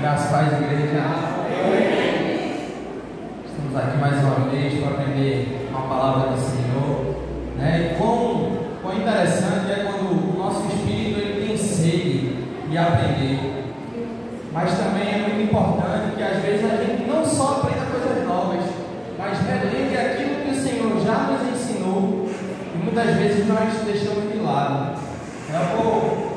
Graças a Deus, igreja. Estamos aqui mais uma vez para aprender uma palavra do Senhor, né? E quão interessante é quando o nosso espírito ele tem sede de aprender. Mas também é muito importante que às vezes a gente não só aprenda coisas novas, mas relembre aquilo que o Senhor já nos ensinou e muitas vezes nós deixamos de lado. Eu vou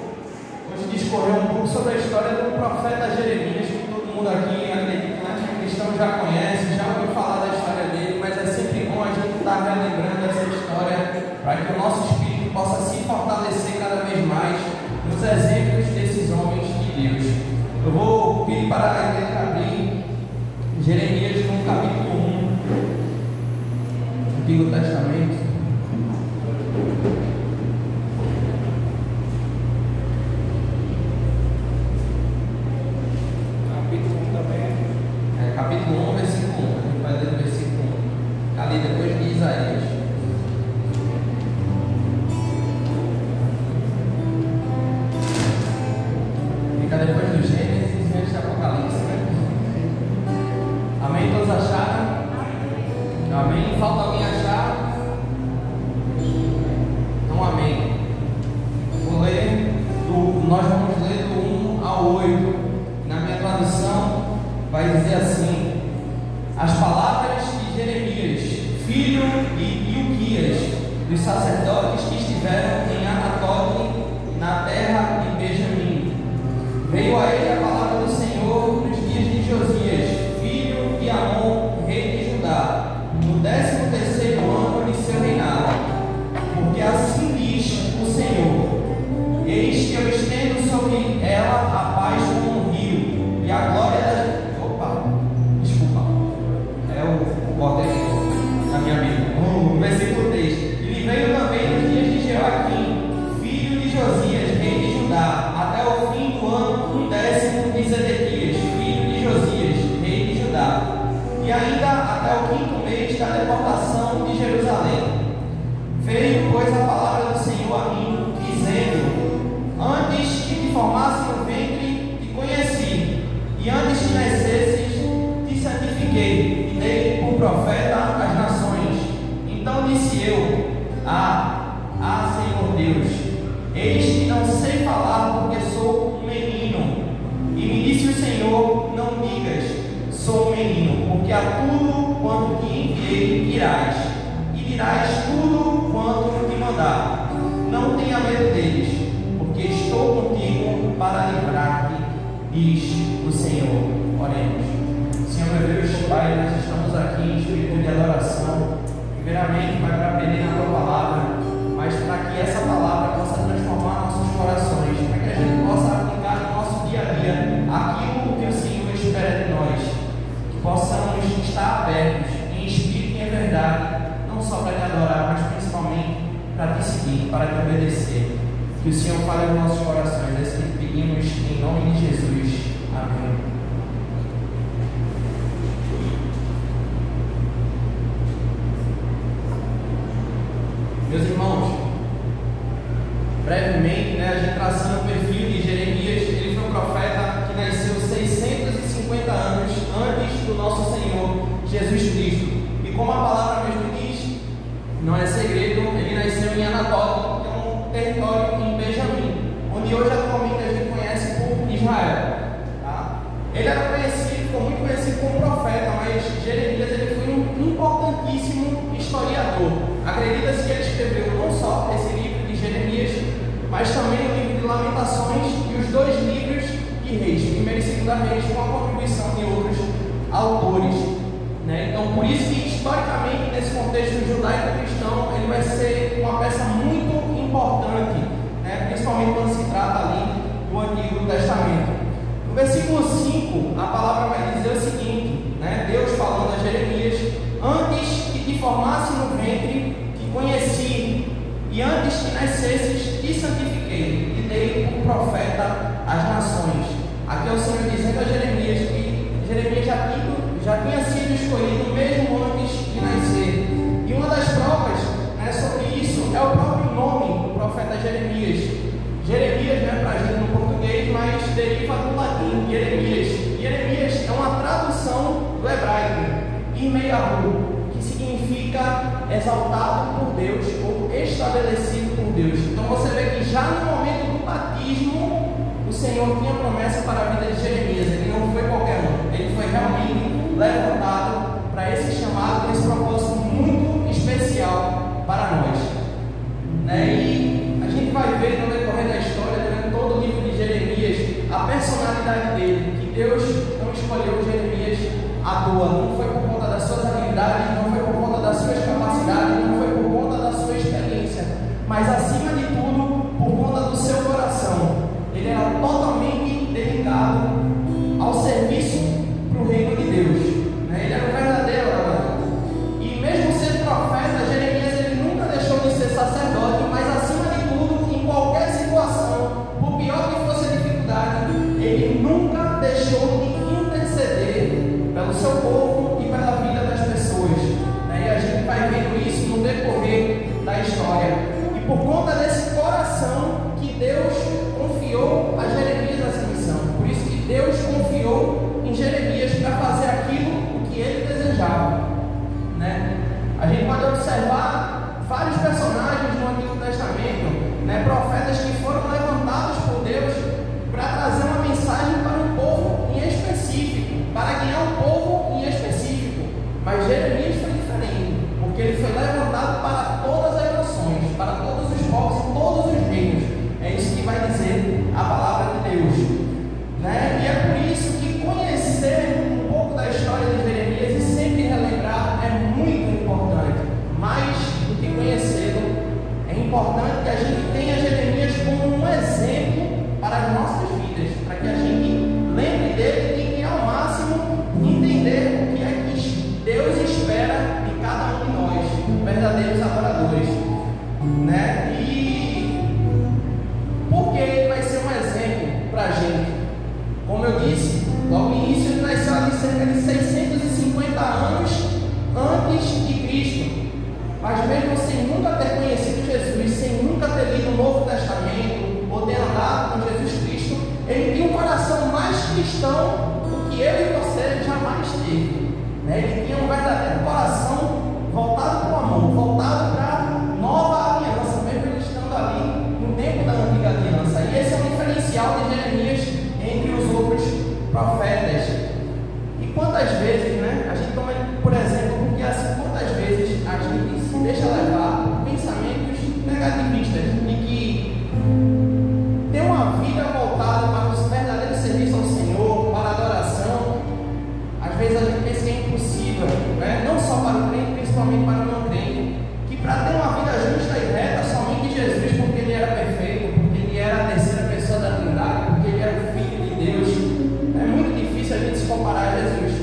hoje discorrer um pouco sobre a história do profeta Jeremias, que todo mundo aqui, acredito que cristão já conhece, já ouviu falar da história dele, mas é sempre bom a gente estar relembrando essa história para que o nosso espírito possa se fortalecer cada vez mais nos exemplos desses homens de Deus. Eu vou pedir para a igreja abrir Jeremias no capítulo 1, Antigo Testamento. Capítulo 1, versículo 1. A gente vai ler o versículo 1. Ali depois de Isaías. Fica depois do Gênesis e antes do Apocalipse, né? Amém? Todos acharam? Amém? Falta alguém achar? Então, amém. Vou ler nós vamos ler do 1 ao 8. Na minha tradução vai dizer assim: as palavras de Jeremias, filho de Ilquias, dos sacerdotes que estiveram em Anatote, na terra de Benjamim. Veio a ele a palavra do Senhor nos dias de Josias, filho de Amon, rei de Judá, no 13º ano de seu reinado. Porque assim diz o Senhor: eis que eu estendo sobre ela a paz como um rio, e a glória das... Botei na minha Bíblia. Versículo 3. Ele veio também nos dias de Joaquim, filho de Josias, rei de Judá, até o fim do ano 10º de Zedequias, filho de Josias, rei de Judá, e ainda até o 5º mês da deportação de Jerusalém. Veio, pois, a palavra do Senhor a mim, dizendo: antes que te formasse no ventre, te conheci, e antes que nascesses, te santifiquei, por profeta às nações. Então disse eu: Senhor Deus, eis que não sei falar, porque sou um menino. E me disse o Senhor: não digas, sou um menino, porque a tudo quanto te enviei irás, e dirás tudo quanto te mandar. Não tenha medo deles, porque estou contigo para livrar-te, diz o Senhor. Oremos. Senhor meu Deus, Pai, nós estamos aqui em espírito de adoração, primeiramente para aprender na Tua palavra, mas para que essa palavra possa transformar nossos corações, para que a gente possa aplicar no nosso dia a dia aquilo que o Senhor espera de nós, que possamos estar abertos em espírito e em verdade, não só para Te adorar, mas principalmente para Te seguir, para Te obedecer. Que o Senhor fale nos nossos corações, é isso que pedimos em nome de Jesus. Amém. Meus irmãos, brevemente, a gente traçando o perfil de Jeremias, ele foi um profeta que nasceu 650 anos antes do nosso Senhor Jesus Cristo. E como a palavra mesmo diz, não é segredo, ele nasceu em Anatote, que é um território em Benjamim, onde hoje atualmente a gente conhece por Israel. Tá? Ele era conhecido, ficou muito conhecido como profeta, mas Jeremias ele foi um importantíssimo historiador. Acredita-se que ele escreveu não só esse livro de Jeremias, mas também o livro de Lamentações e os 2 livros de Reis, 1º e 2º Reis, com a contribuição de outros autores. Então, por isso que, historicamente, nesse contexto judaico-cristão, ele vai ser uma peça muito importante, principalmente quando se trata ali do Antigo Testamento. No versículo 5, a palavra vai dizer o seguinte, Deus falando a Jeremias: antes que te formasse no ventre, te conheci, e antes que nascesses, te santifiquei, e dei por profeta às nações. Aqui é o Senhor dizendo a Jeremias que Jeremias já tinha sido escolhido mesmo antes de nascer. E uma das provas sobre isso é o próprio nome do profeta Jeremias. Jeremias, para a gente no português, mas deriva do latim, Jeremias. Jeremias é uma tradução do hebraico, Irmeiahu, que significa exaltado por Deus ou estabelecido por Deus. Então você vê que já no momento do batismo, o Senhor tinha promessa para a vida de Jeremias. Ele não foi qualquer um, ele foi realmente levantado para esse chamado, para esse propósito muito especial para nós. E a gente vai ver no decorrer da história, durante todo o livro de Jeremias, a personalidade dele, que Deus não escolheu Jeremias à toa, não foi por conta das suas habilidades, não foi por conta das suas capacidades, não foi por conta da sua experiência, mas acima de tudo, por conta do seu coração. Ele era totalmente dedicado ao serviço para o reino de Deus. Ele era um verdadeiro orador. E mesmo sendo profeta, Jeremias ele nunca deixou de ser sacerdote, mas acima de tudo, em qualquer situação, por pior que fosse a dificuldade, ele nunca deixou de interceder pelo seu povo e pela vida das pessoas. E a gente vai vendo isso no decorrer da história. E por conta desse coração que Deus confiou a Jeremias essa missão. Por isso que Deus confiou em Jeremias para fazer aquilo que ele desejava. A gente pode observar vários personagens no Antigo Testamento, profetas que foram levantados por Deus para trazer uma mensagem para um povo em específico, para guiar um povo em específico. Mas Jeremias foi diferente, porque ele foi levantado para todas as nações, para todos os povos e todos os reinos. É isso que vai dizer a palavra de Deus. E é por isso que conhecer um pouco da história de Jeremias e sempre relembrar é muito importante. Mais do que conhecê-lo, é importante que a gente tenha Jeremias como um exemplo para as nossas vidas, para que a gente lembre dele e tente ao máximo entender o que é que Deus espera de cada um de nós, verdadeiros adoradores. E por que ele vai ser um exemplo para a gente? Como eu disse, logo no início ele nasceu ali cerca de 650 anos antes de Cristo. Mas mesmo sem nunca ter conhecido Jesus, sem nunca ter lido o Novo Testamento ou ter andado com Jesus Cristo, ele tinha um coração mais cristão do que eu e você jamais teve. Ele tinha um verdadeiro coração voltado para o amor, voltado para a nova aliança, mesmo ele estando ali no tempo da antiga aliança. E esse é o diferencial de Jeremias entre os outros profetas. E quantas vezes, a gente toma, por exemplo, porque assim, quantas vezes a gente se deixa levar por pensamentos negativistas de que ter uma vida voltada para o verdadeiro serviço ao Senhor, para a adoração, às vezes a gente pensa que é impossível, não só para o crente, principalmente para o não crente, que para ter uma vida justa e reta, somente Jesus, porque ele era perfeito, porque ele era a terceira pessoa da Trindade, porque ele era o Filho de Deus, é muito difícil a gente se comparar a Jesus.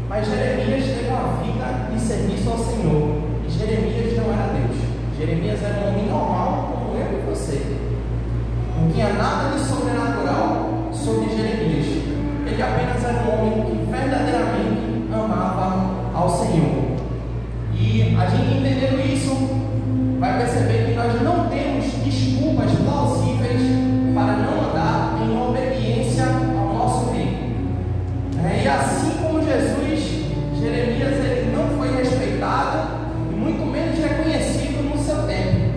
Mas Jeremias teve uma vida de serviço ao Senhor, e Jeremias não era Deus. Jeremias era um homem normal, como eu e você. Não tinha nada de sobrenatural sobre Jeremias. Ele apenas era um homem que verdadeiramente amava ao Senhor. E a gente entendendo isso, vai perceber que nós não temos desculpas plausíveis para não andar em obediência ao nosso rei. E assim como Jesus, Jeremias ele não foi respeitado e muito menos reconhecido no seu tempo.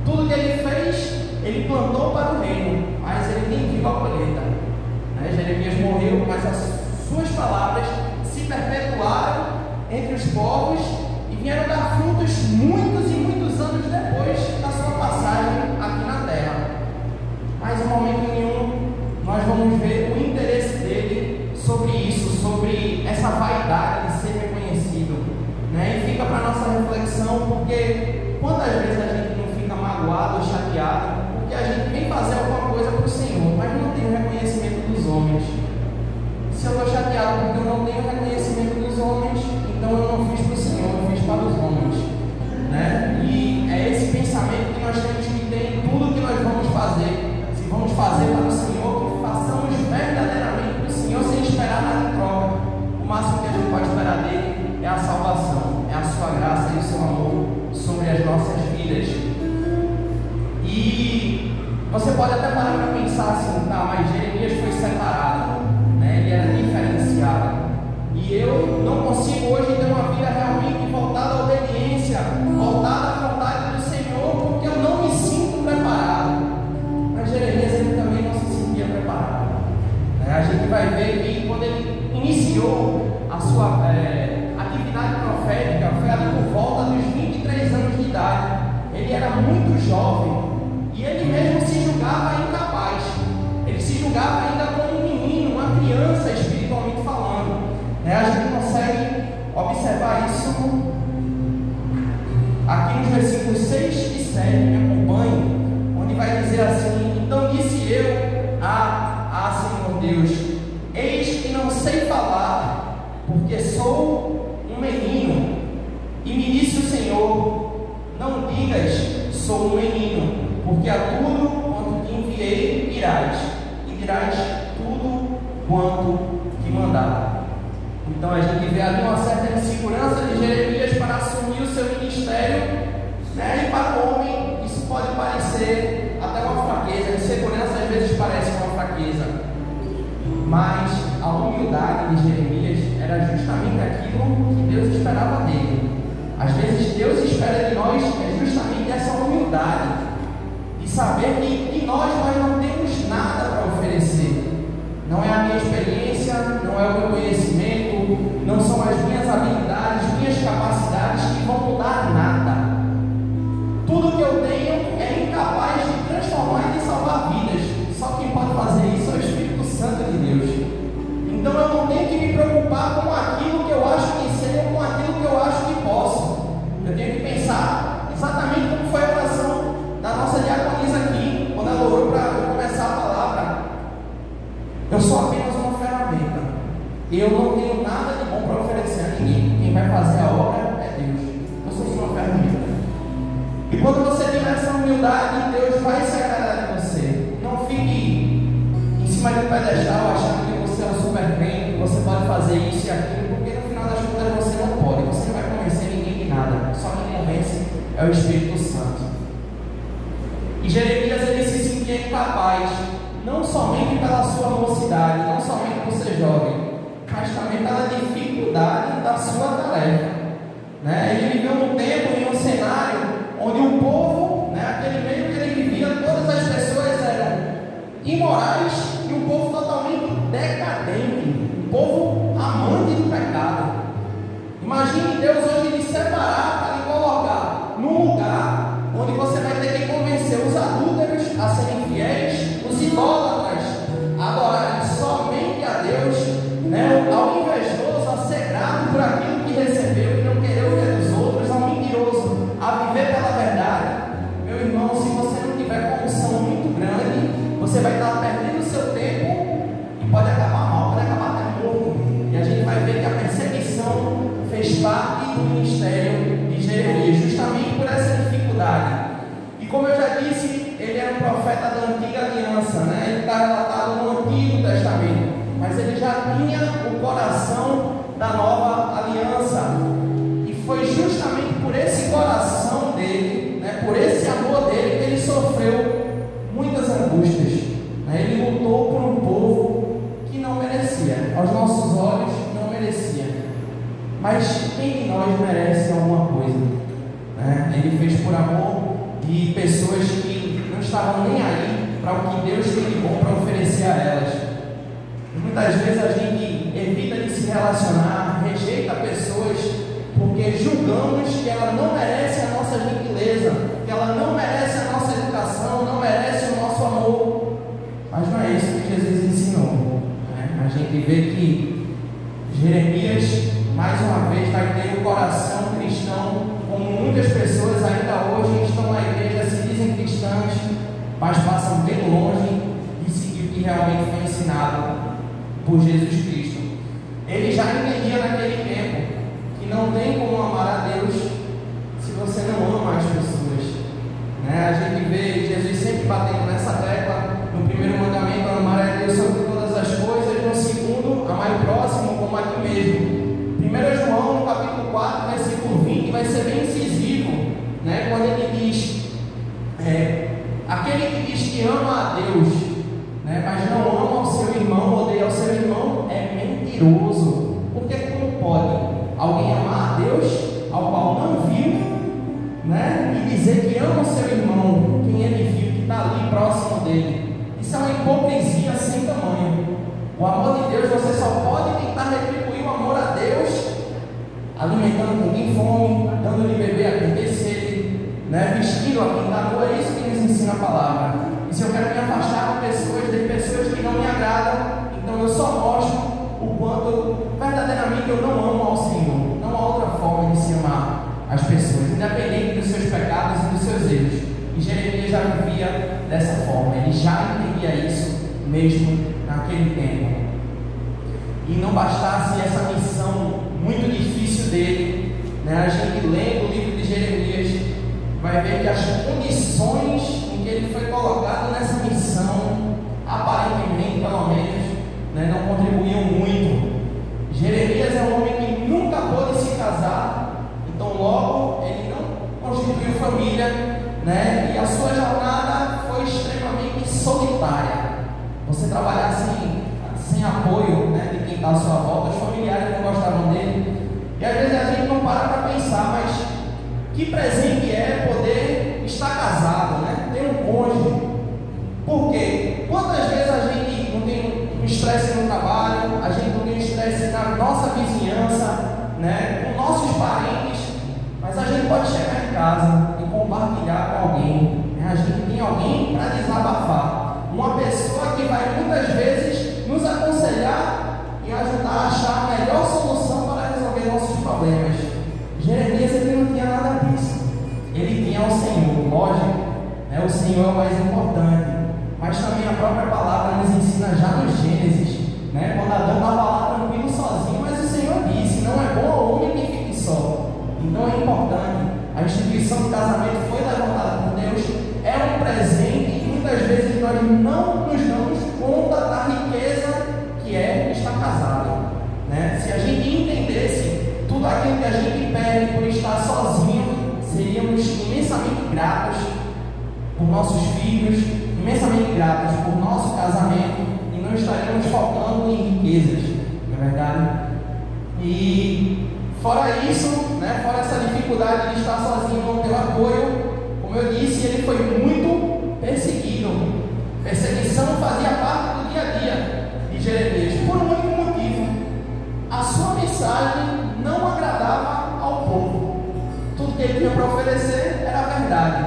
Tudo que ele fez, ele plantou para o reino, mas ele nem viu a colheita. Jeremias morreu, mas as suas palavras se perpetuaram entre os povos e vieram dar frutos muitos e muitos anos depois da sua passagem aqui na terra. Mas em momento nenhum nós vamos ver o interesse dele sobre isso, sobre essa vaidade de ser reconhecido. E fica para a nossa reflexão, porque quantas vezes a gente não fica magoado ou chateado porque a gente vem fazer alguma coisa para o Senhor, mas não tem o reconhecimento dos homens. Se eu estou chateado porque eu não tenho o reconhecimento dos homens, então eu não fiz para o Senhor, eu fiz para os homens. E é esse pensamento que nós temos que ter em tudo que nós vamos fazer. Se vamos fazer para o Senhor, que façamos verdadeiramente para o Senhor sem esperar nada em troca. O máximo que a gente pode esperar dele é a salvação, é a sua graça e o seu amor sobre as nossas vidas. E você pode até parar para pensar assim, ver que quando ele iniciou a sua atividade profética, foi ali por volta dos 23 anos de idade. Ele era muito jovem e ele mesmo se julgava incapaz. Ele se julgava ainda como um menino, uma criança, espiritualmente falando. A gente consegue observar isso aqui nos versículos 6 e 7, me acompanhe, onde vai dizer assim: então disse eu Senhor Deus, eis que não sei falar, porque sou um menino. E me disse o Senhor: não digas sou um menino, porque a tudo quanto te enviei irás, e dirás tudo quanto te mandar. Então a gente vê ali uma certa insegurança de Jeremias para assumir o seu ministério, e para o homem isso pode parecer até uma fraqueza. A insegurança às vezes parece uma fraqueza, mas a humildade de Jeremias era justamente aquilo que Deus esperava dele. Às vezes Deus espera de nós justamente essa humildade, de saber que de nós não temos nada para oferecer. Não é a minha experiência, não é o meu conhecimento, não são as minhas habilidades, minhas capacidades que vão mudar nada. Tudo que eu tenho é incapaz de transformar e de salvar vidas. Só quem pode fazer isso é o Espírito Santo de Deus. Então eu não tenho que me preocupar com aquilo que eu acho que sei ou com aquilo que eu acho que posso. Eu tenho que pensar exatamente como foi a oração da nossa diaconisa aqui, quando ela orou para começar a palavra. Eu sou apenas uma ferramenta. Eu não tenho nada de bom para oferecer a ninguém. Quem vai fazer a obra é Deus. Eu sou só uma ferramenta. E quando você tem essa humildade, Deus vai se agradar de você. Não fique em cima de um pedestal achando que você é um super crente, que você pode fazer isso e aquilo, porque no final das contas você não pode. Você não vai convencer ninguém de nada. Só quem convence é o Espírito Santo. E Jeremias, ele se sentia incapaz, não somente pela sua mocidade, não somente por ser jovem, mas também pela dificuldade da sua tarefa. Ele viveu num tempo, em um cenário onde o povo, aquele meio que ele vivia, todas as pessoas eram imorais e um povo totalmente decadente, um povo amante do pecado. Imagine Deus hoje lhe separar para lhe colocar num lugar onde você vai ter que convencer os adúlteros a serem fiéis, os idólatras a adorarem somente a Deus, ao invejoso a ser grato por aquilo que recebeu e não querer o que é dos outros, ao mentiroso a viver pela verdade. Meu irmão, se você não tiver condição muito grande, você vai estar perdendo o seu tempo e pode acabar mal, pode acabar até morto. E a gente vai ver que a perseguição fez parte do ministério de Jeremias, justamente por essa dificuldade. E como eu já disse, ele era um profeta da antiga aliança, ele está relatado no Antigo Testamento, mas ele já tinha o coração da nova aliança. E foi justamente por esse coração dele, por esse amor dele, que ele sofreu muitas angústias. Ele lutou por um povo que não merecia, aos nossos olhos não merecia. Mas quem de nós merece alguma coisa? Ele fez por amor de pessoas que não estavam nem aí para o que Deus tem de bom para oferecer a elas. Muitas vezes a gente evita de se relacionar, rejeita pessoas porque julgamos que ela não merece a nossa gentileza, que ela não merece a nossa educação, não merece o nosso amor. Mas não é isso que Jesus ensinou. A gente vê que Jeremias, mais uma vez, vai ter o coração cristão, como muitas pessoas ainda hoje estão na igreja, se dizem cristãs, mas passam bem longe de seguir o que realmente foi ensinado por Jesus Cristo. Ele já entendia naquele tempo que não tem como amar a Deus se você não ama as pessoas. A gente vê Jesus sempre batendo nessa tecla. No primeiro mandamento, amar a Deus sobre todas as coisas. No segundo, amar o próximo como a ti mesmo. 1 João, no capítulo 4, versículo 20, vai ser bem incisivo, quando ele diz: aquele que diz que ama a Deus, mas não ama o seu irmão, odeia o seu irmão, é mentiroso. Porque como pode alguém amar a Deus, ao qual não viu, e dizer que ama o seu irmão, quem ele viu, que está ali próximo dele? Isso é uma hipocrisia sem tamanho. O amor de Deus depois você só pode tentar retribuir o amor a Deus alimentando quem tem fome, dando de beber a quem tem sede, né? Vestindo a quem está nu. É isso que nos ensina a palavra. E se eu quero me afastar de pessoas que não me agradam, então eu só mostro o quanto verdadeiramente eu não amo ao Senhor. Não há outra forma de se amar as pessoas, independente dos seus pecados e dos seus erros. E Jeremias já vivia dessa forma, ele já entendia isso mesmo naquele tempo. E não bastasse essa missão muito difícil dele, né? A gente lendo o livro de Jeremias vai ver que as condições em que ele foi colocado nessa missão, aparentemente pelo menos, né, não contribuíam muito. Jeremias é um homem que nunca pôde se casar, então logo ele não constituiu família, né? E a sua jornada foi extremamente solitária. Você trabalhar sem apoio, né, de quem está à sua volta, os familiares não gostavam dele. E às vezes a gente não para para pensar, mas que presente é poder estar casado, né? Ter um cônjuge. Por quê? Quantas vezes a gente não tem um estresse no trabalho, a gente não tem um estresse na nossa vizinhança, né, com nossos parentes, mas a gente pode chegar em casa e compartilhar com alguém, né? A gente tem alguém para desabafar, uma pessoa que vai muitas vezes nos aconselhar e ajudar a achar a melhor solução para resolver nossos problemas. Jeremias ele não tinha nada disso, ele tinha o Senhor, lógico, né? O Senhor é o mais importante, mas também a própria palavra nos ensina já no Gênesis, né? Quando Adão estava lá tranquilo sozinho, mas o Senhor disse: não é bom ao homem que fique só. Então é importante, a instituição do casamento foi levantada por Deus, é um presente e muitas vezes nós não nos damos conta da riqueza que é estar casado, né? Se a gente entendesse tudo aquilo que a gente perde por estar sozinho, seríamos imensamente gratos por nossos filhos, imensamente gratos por nosso casamento e não estaríamos focando em riquezas, não é verdade? E fora isso, né, fora essa dificuldade de estar sozinho, não ter apoio, como eu disse, ele foi muito perseguido. Perseguição fazia parte do dia a dia de Jeremias, por um único motivo: a sua mensagem não agradava ao povo. Tudo que ele tinha para oferecer era a verdade.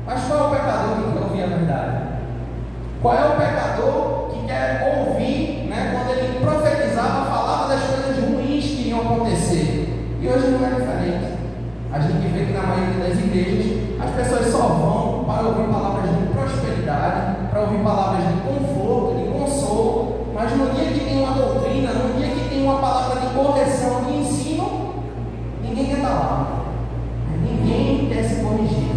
Mas qual é o pecador que quer ouvir a verdade? Qual é o pecador que quer ouvir, né, quando ele profetizava, falava das coisas ruins que iriam acontecer? E hoje não é diferente. A gente vê que na maioria das igrejas as pessoas só vão para ouvir palavras de prosperidade, para ouvir palavras de conforto, de consolo, mas no dia que tem uma doutrina, no dia que tem uma palavra de correção, de ensino, ninguém quer estar lá. Ninguém quer se corrigir.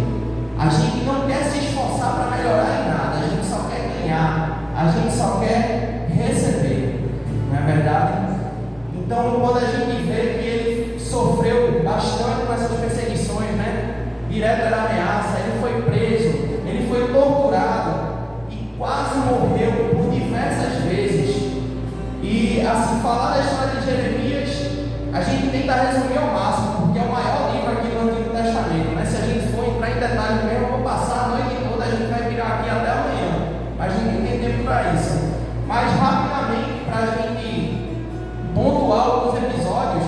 A gente não quer se esforçar para melhorar em nada, a gente só quer ganhar, a gente só quer receber, não é verdade? Então, quando a gente vê que ele sofreu bastante com essas perseguições, né? Direto era ameaça, ele foi preso, ele foi torturado e quase morreu por diversas vezes. E assim, falar da história de Jeremias, a gente tenta resumir ao máximo, porque é o maior livro aqui do Antigo Testamento, né? Se a gente for entrar em detalhes mesmo, eu vou passar a noite toda, a gente vai virar aqui até amanhã, mas a gente não tem tempo para isso. Mas rapidamente, para a gente pontuar alguns episódios,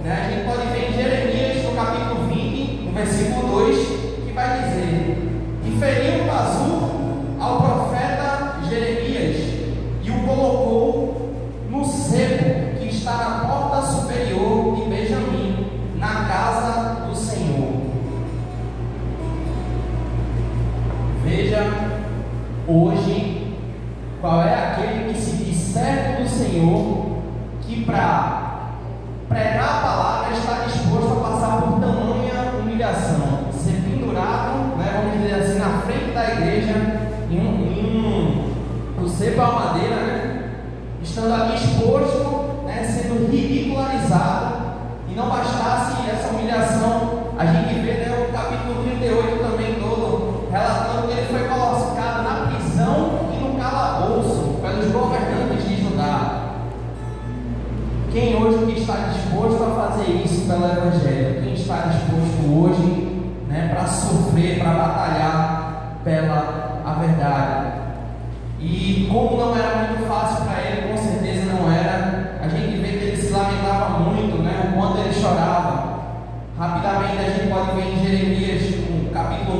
né? A gente pode ver em Jeremias, no capítulo 20, no versículo 2, que vai dizer: e feriu Pazur ao profeta Jeremias e o colocou no sebo que está na porta superior de Benjamim, na casa do Senhor. Veja hoje qual é aquele que se diz servo do Senhor, que para pregar a palavra está disposto a passar por tamanha humilhação, ser pendurado, né, vamos dizer assim, na frente da igreja, no sebo à madeira, né, estando ali exposto, né, sendo ridicularizado. E não bastasse essa humilhação, a gente vê, né, o capítulo 38 também todo, relatando que ele foi colocado na prisão e no calabouço pelos governantes de Judá. Quem hoje está disposto a fazer isso pelo Evangelho? Quem está disposto hoje, né, para sofrer, para batalhar pela a verdade? E como não era muito fácil para ele, com certeza não era,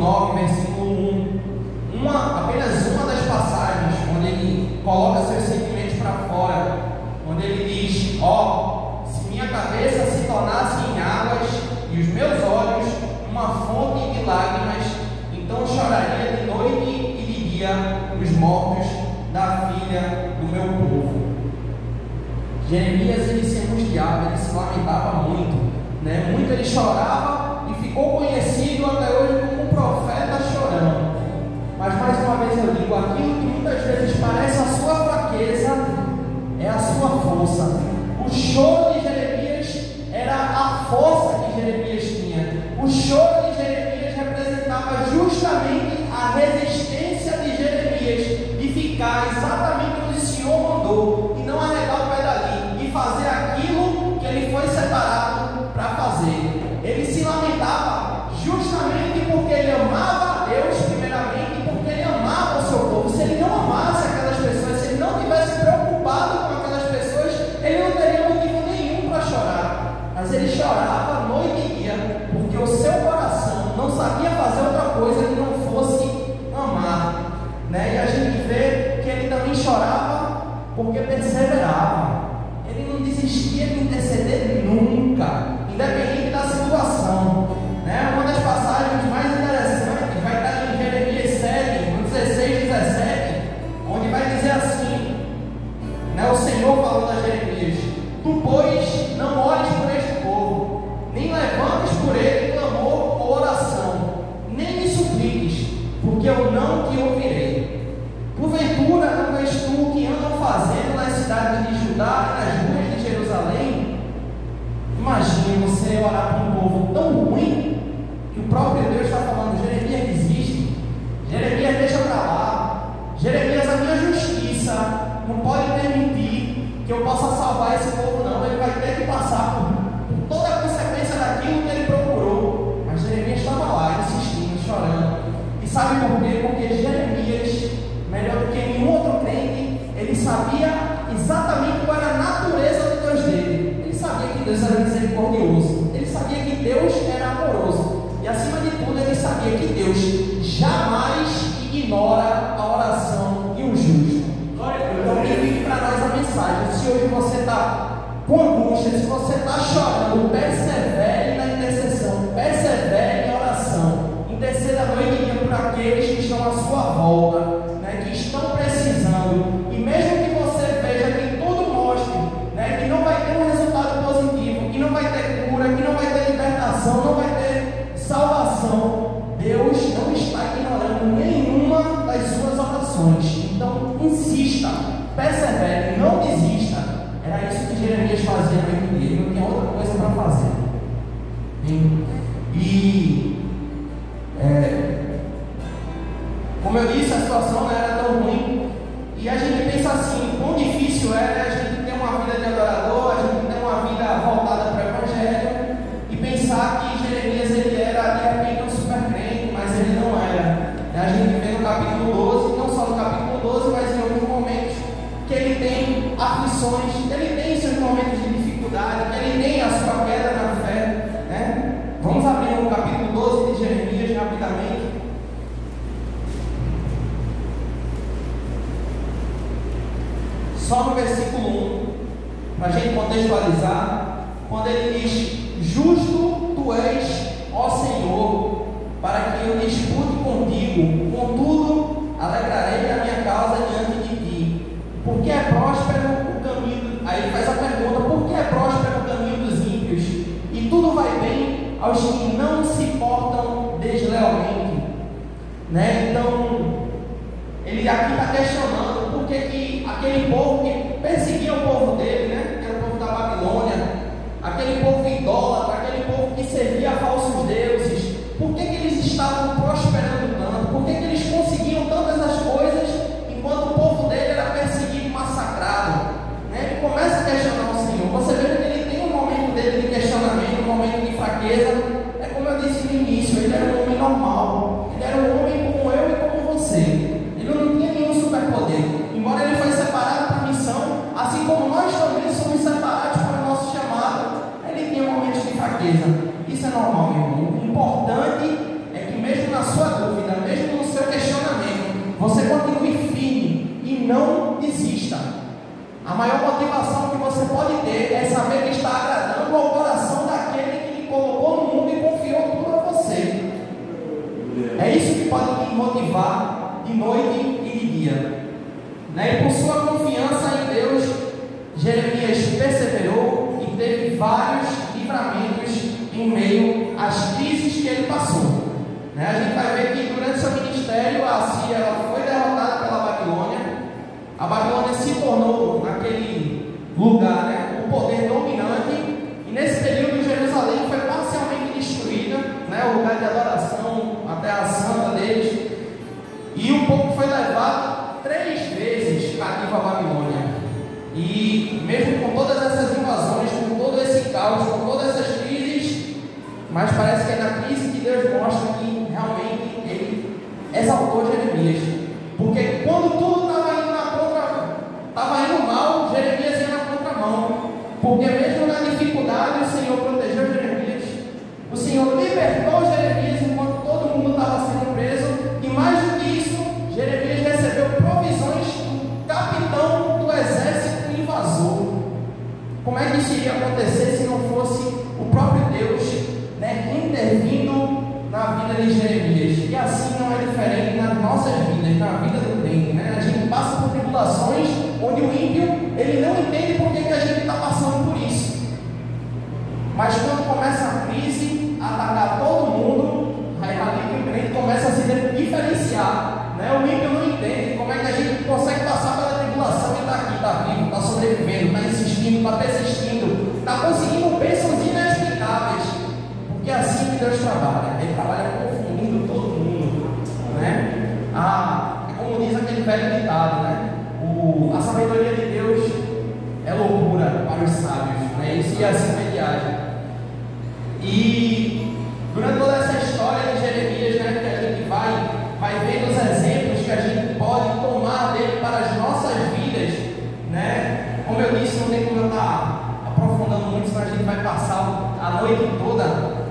9, versículo 1. Apenas uma das passagens onde ele coloca seus sentimentos para fora, onde ele diz: ó, se minha cabeça se tornasse em águas e os meus olhos uma fonte de lágrimas, então choraria de noite e de dia os mortos da filha do meu povo. Jeremias, ele se angustiava, ele se lamentava muito, né? Muito ele chorava e ficou conhecido até hoje como um profeta chorão. Mas mais uma vez eu digo, aquilo que muitas vezes parece a sua fraqueza é a sua força. O choro de Jeremias era a força que Jeremias tinha. O choro de Jeremias representava justamente a resistência de Jeremias de ficar exatamente onde o Senhor mandou e não arredar o pé dali e fazer aquilo que ele foi separado para fazer. Ele se lamentava justamente porque ele amava a Deus primeiramente, porque ele amava o seu povo. Se ele não amasse aquelas pessoas, se ele não tivesse preocupado com aquelas pessoas, ele não teria motivo nenhum para chorar. Mas ele chorava noite e dia, porque o seu coração não sabia fazer outra coisa que não fosse amar, né? E a gente vê que ele também chorava porque perseverava. Ele não desistia de interceder nunca, independente da situação, né? Uma das passagens mais interessantes vai estar em Jeremias 7, no 16, 17, onde vai dizer assim, né? O Senhor falando a Jeremias: tu, pois, não olhes por este povo, nem levantes por ele clamor ou oração, nem me supliques, porque eu não te ouvirei. Porventura não és tu o que andam fazendo nas cidades de Judá e nas ruas de Jerusalém? Imagine você orar para um povo tão ruim que o próprio Deus está falando: Jeremias, desiste, Jeremias, deixa para lá, Jeremias, a minha justiça não pode permitir que eu possa salvar esse povo, não. Ele vai ter que passar por toda a consequência daquilo que ele procurou. Mas Jeremias estava lá, insistindo, chorando. E sabe por quê? Porque Jeremias, melhor do que nenhum outro crente, ele sabia exatamente qual era a natureza do Deus dele. Ele sabia que Deus era misericordioso, ele sabia que Deus era amoroso, e acima de tudo ele sabia que Deus jamais ignora a oração de um justo. Então fique para nós a mensagem: se hoje você está com angústia, se você está chorando, persevere na intercessão, persevere em oração, interceda a noite e dia por aqueles que estão à sua volta, né, que estão precisando. E mesmo que você veja que tudo mostre, né, que não vai ter um resultado positivo, que não vai ter cura, que não vai ter libertação, não vai ter salvação, Deus não está ignorando nenhuma das suas orações. Então insista, persevere, não desista. Era isso que Jeremias fazia no meio dele, não tinha outra coisa para fazer. Como eu disse, a situação não era tão ruim, e a gente pensa assim: quão difícil era a gente ter uma vida de adorador, a gente ter uma vida voltada para o Evangelho, e pensar que Jeremias ele era de repente um super crente, mas ele não era. A gente vê no capítulo 12, não só no capítulo 12, mas em outros momentos, que ele tem aflições, ele tem seus momentos de dificuldade, que ele tem a sua queda na fé, né? Vamos abrir o capítulo 12 de Jeremias rapidamente. Só no versículo 1, para a gente contextualizar, quando ele diz: justo tu és, ó Senhor, para que eu dispute contigo, contudo alegrarei a minha causa diante de ti, porque é próspero o caminho. Aí ele faz a pergunta: por que é próspero o caminho dos ímpios, e tudo vai bem aos que não se portam deslealmente, né? Então ele aqui está questionando por que aquele povo que perseguia o povo dele, né, que era o povo da Babilônia, aquele povo idólatra, aquele povo que servia a falsos deuses, por que eles estavam prosperando tanto? Por que eles conseguiam tantas as coisas enquanto o povo dele era perseguido e massacrado, né? Ele começa a questionar o Senhor. Você vê que ele tem um momento dele de questionamento, um momento de fraqueza. É como eu disse no início, ele era um homem normal, ele era um homem como eu e como você. Ele não tinha nenhum superpoder. Embora ele foi separado para a missão, a maior motivação que você pode ter é saber que está agradando ao coração daquele que lhe colocou no mundo e confiou tudo a você. É isso que pode te motivar de noite e de dia. E por sua confiança em Deus, Jeremias perseverou e teve vários livramentos em meio às crises que ele passou. A gente vai ver que durante seu ministério a Assíria ela foi derrotada pela Babilônia. A Babilônia se tornou naquele lugar o poder dominante, e nesse período Jerusalém foi parcialmente destruída, o lugar de adoração, a terra santa deles, e o povo foi levado 3 vezes cativo à Babilônia. E mesmo com todas essas invasões, com todo esse caos, com todas essas crises, mas parece que é na crise que Deus mostra que realmente Ele exaltou Jeremias, porque quando tudo estava indo mal, Jeremias ia na contramão, porque mesmo na dificuldade o Senhor protegeu Jeremias, o Senhor libertou Jeremias enquanto todo mundo estava sendo preso, e mais do que isso, Jeremias recebeu provisões do capitão do exército invasor. Como é que isso iria acontecer se não fosse o próprio Deus intervindo na vida de Jeremias? E assim não é diferente nas nossas vidas, na vida do crente. A gente passa por tribulações onde o ímpio ele não entende por que a gente está passando por isso. Mas quando começa a crise a atacar todo mundo, aí ali que o crente começa a se diferenciar. O ímpio não entende como é que a gente consegue passar pela tribulação e está aqui, está vivo, está sobrevivendo, está insistindo, está persistindo, está conseguindo bênçãos inexplicáveis. Porque é assim que Deus trabalha. Ele trabalha confundindo todo mundo. É como diz aquele velho ditado, a sabedoria de Deus é loucura para os sábios. Isso, e assim ele age. E durante toda essa história de Jeremias, que a gente vai vendo os exemplos que a gente pode tomar dele para as nossas vidas, como eu disse, não tem como eu estar aprofundando muito, senão a gente vai passar a noite toda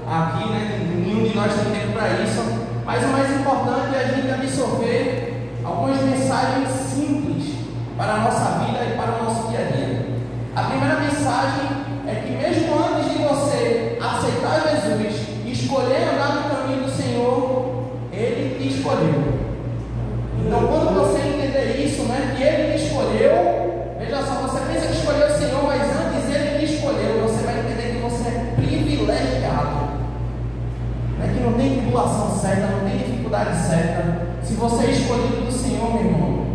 aqui, nenhum de nós tem tempo para isso. Mas o mais importante é a gente absorver algumas mensagens simples para a nossa vida e para o nosso dia a dia. A primeira mensagem é que mesmo antes de você aceitar Jesus e escolher andar no caminho do Senhor, Ele te escolheu. Então quando você entender isso, que Ele te escolheu, veja só, você pensa que escolheu o Senhor, mas antes Ele te escolheu, você vai entender que você é privilegiado. Que não tem tribulação certa, não tem dificuldade certa. Se você é escolhido do Senhor, meu irmão,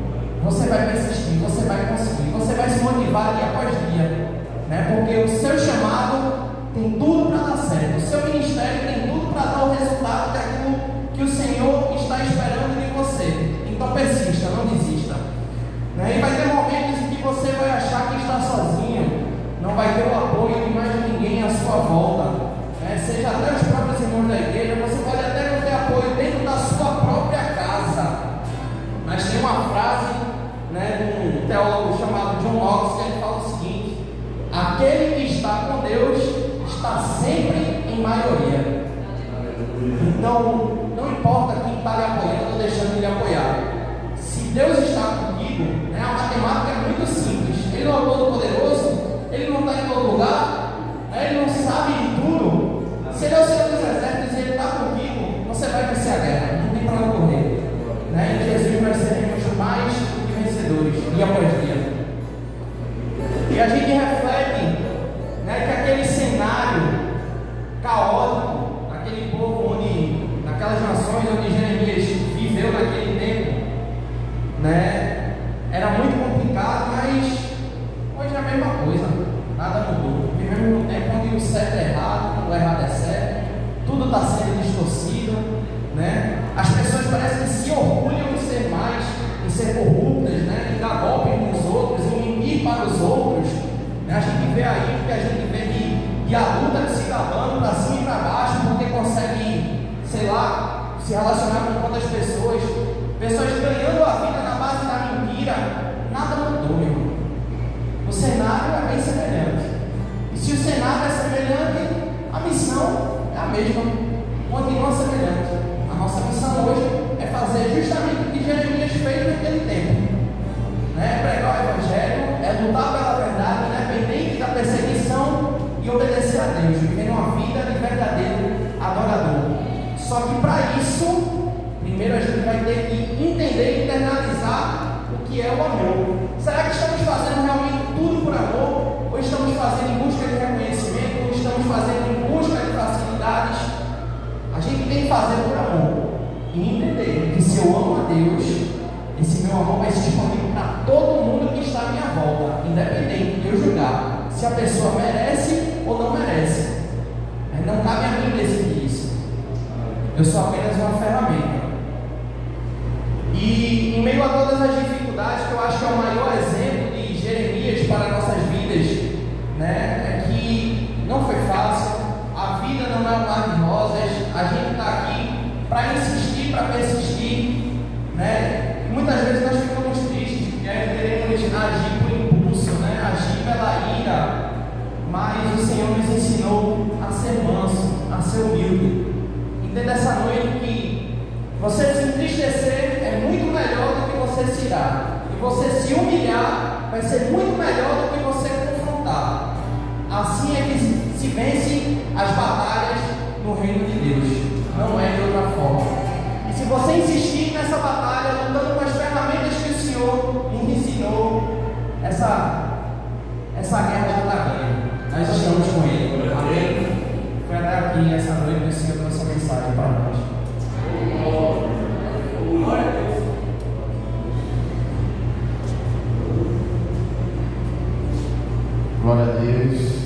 você vai persistir, você vai conseguir, você vai se motivar dia após dia, porque o seu chamado tem tudo para dar certo, o seu ministério tem tudo para dar o resultado daquilo que o Senhor está esperando de você. Então persista, não desista. E vai ter momentos em que você vai achar que está sozinho, não vai ter o apoio de mais ninguém à sua volta, seja até os próprios irmãos da igreja. Você pode até não ter apoio dentro da sua própria casa, mas tem uma frase de um teólogo chamado John Knox que ele fala o seguinte: aquele que está com Deus está sempre em maioria. Então não importa quem está lhe apoiando ou deixando de lhe apoiar, se Deus está contigo, a matemática é muito simples. Ele não é todo poderoso, Ele não está em todo lugar, Ele não sabe de tudo. Se Ele é o Senhor dos exércitos e Ele está contigo, você vai vencer a guerra, não tem para onde correr. Em Jesus nós seremos mais que vencedores, dia após dia. E a gente reflete que aquele cenário caótico, aquele povo naquelas nações onde Jeremias viveu naquele tempo, era muito complicado, mas hoje é a mesma coisa, nada mudou. Vivemos num tempo onde o certo é errado, o errado é certo, tudo está sendo distorcido, as pessoas parecem que se orgulham em ser mais, em ser corruptas, em dar golpe nos outros, em mentir para os outros. A gente vê aí o que a gente vê de adulta se gabando para cima e para baixo porque consegue, se relacionar com outras pessoas ganhando a vida na base da mentira. Nada mudou, meu irmão. O cenário é bem semelhante. E se o cenário é semelhante, a missão é a mesma, continua semelhante. A nossa missão hoje é fazer justamente o que Jeremias fez naquele tempo, pregar o Evangelho, é lutar Deus, vivendo uma vida de verdadeiro adorador. Só que para isso, primeiro a gente vai ter que entender e internalizar o que é o amor. Será que estamos fazendo realmente tudo por amor? Ou estamos fazendo em busca de reconhecimento? Ou estamos fazendo em busca de facilidades? A gente tem que fazer por amor e entender que se eu amo a Deus, esse meu amor vai se expandir para todo mundo que está à minha volta, independente de eu julgar se a pessoa merece ou não merece. Mas não cabe a mim decidir isso. Eu sou apenas uma ferramenta. E em meio a todas as dificuldades, que eu acho que é o maior exemplo de Jeremias para nossas vidas, né, é que não foi fácil, a vida não é um mar de rosas, a gente está aqui para insistir, para persistir, né? E muitas vezes nós ficamos tristes, né? Queremos agir por impulso, né? Agir pela ira, mas o Senhor nos ensinou a ser manso, a ser humilde. Entenda essa noite que você se entristecer é muito melhor do que você se irar, e você se humilhar vai ser muito melhor do que você confrontar. Assim é que se vence as batalhas no reino de Deus, não é de outra forma. E se você insistir nessa batalha, lutando com as ferramentas que o Senhor nos ensinou, essa guerra já está ganha. Nós estamos com Ele. Amém? Foi até aqui essa noite que o Senhor trouxe essa mensagem para nós. Glória a Deus. Glória a Deus.